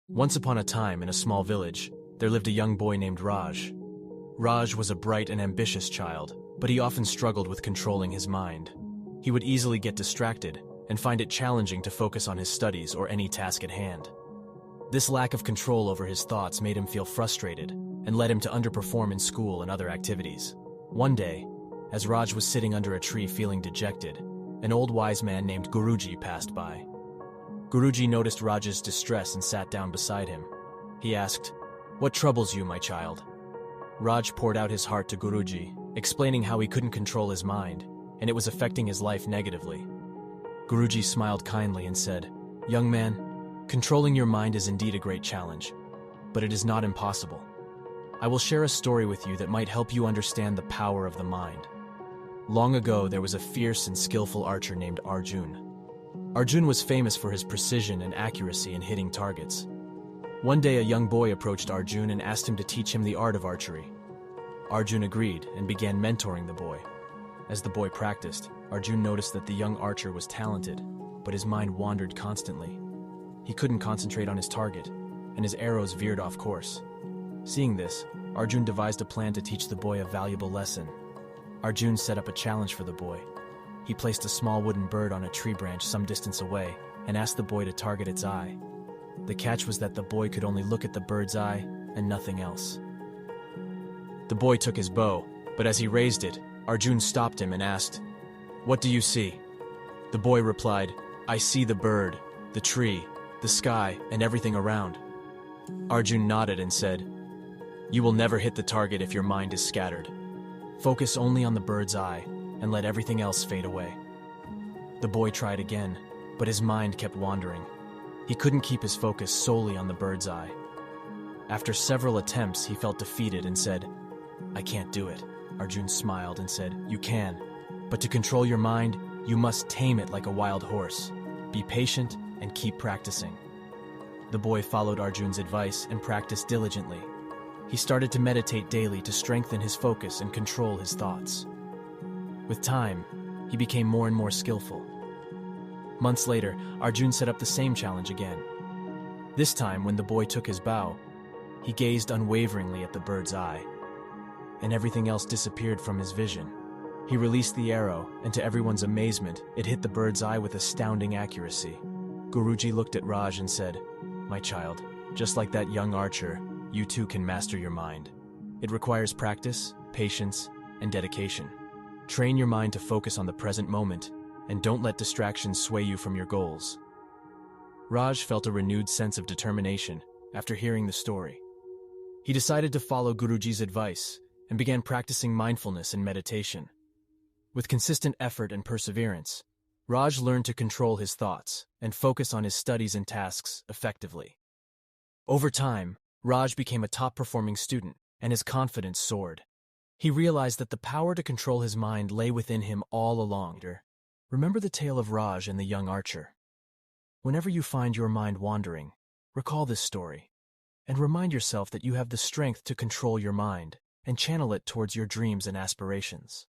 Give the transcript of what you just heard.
Once upon a time, in a small village, there lived a young boy named Raj. Raj was a bright and ambitious child, but he often struggled with controlling his mind. He would easily get distracted and find it challenging to focus on his studies or any task at hand. This lack of control over his thoughts made him feel frustrated and led him to underperform in school and other activities. One day, as Raj was sitting under a tree feeling dejected, an old wise man named Guruji passed by. Guruji noticed Raj's distress and sat down beside him. He asked, "What troubles you, my child?" Raj poured out his heart to Guruji, explaining how he couldn't control his mind, and it was affecting his life negatively. Guruji smiled kindly and said, "Young man, controlling your mind is indeed a great challenge, but it is not impossible. I will share a story with you that might help you understand the power of the mind." Long ago, there was a fierce and skillful archer named Arjun. Arjun was famous for his precision and accuracy in hitting targets. One day, a young boy approached Arjun and asked him to teach him the art of archery. Arjun agreed and began mentoring the boy. As the boy practiced, Arjun noticed that the young archer was talented, but his mind wandered constantly. He couldn't concentrate on his target, and his arrows veered off course. Seeing this, Arjun devised a plan to teach the boy a valuable lesson. Arjun set up a challenge for the boy. He placed a small wooden bird on a tree branch some distance away and asked the boy to target its eye. The catch was that the boy could only look at the bird's eye and nothing else. The boy took his bow, but as he raised it, Arjun stopped him and asked, "What do you see?" The boy replied, "I see the bird, the tree, the sky, and everything around." Arjun nodded and said, "You will never hit the target if your mind is scattered. Focus only on the bird's eye and let everything else fade away." The boy tried again, but his mind kept wandering. He couldn't keep his focus solely on the bird's eye. After several attempts, he felt defeated and said, "I can't do it." Arjun smiled and said, "You can, but to control your mind, you must tame it like a wild horse. Be patient and keep practicing." The boy followed Arjun's advice and practiced diligently. He started to meditate daily to strengthen his focus and control his thoughts. With time, he became more and more skillful. Months later, Arjun set up the same challenge again. This time, when the boy took his bow, he gazed unwaveringly at the bird's eye, and everything else disappeared from his vision. He released the arrow, and to everyone's amazement, it hit the bird's eye with astounding accuracy. Guruji looked at Raj and said, "My child, just like that young archer, you too can master your mind. It requires practice, patience, and dedication. Train your mind to focus on the present moment, and don't let distractions sway you from your goals." Raj felt a renewed sense of determination after hearing the story. He decided to follow Guruji's advice and began practicing mindfulness and meditation. With consistent effort and perseverance, Raj learned to control his thoughts and focus on his studies and tasks effectively. Over time, Raj became a top-performing student, and his confidence soared. He realized that the power to control his mind lay within him all along. Remember the tale of Raj and the young archer. Whenever you find your mind wandering, recall this story, and remind yourself that you have the strength to control your mind and channel it towards your dreams and aspirations.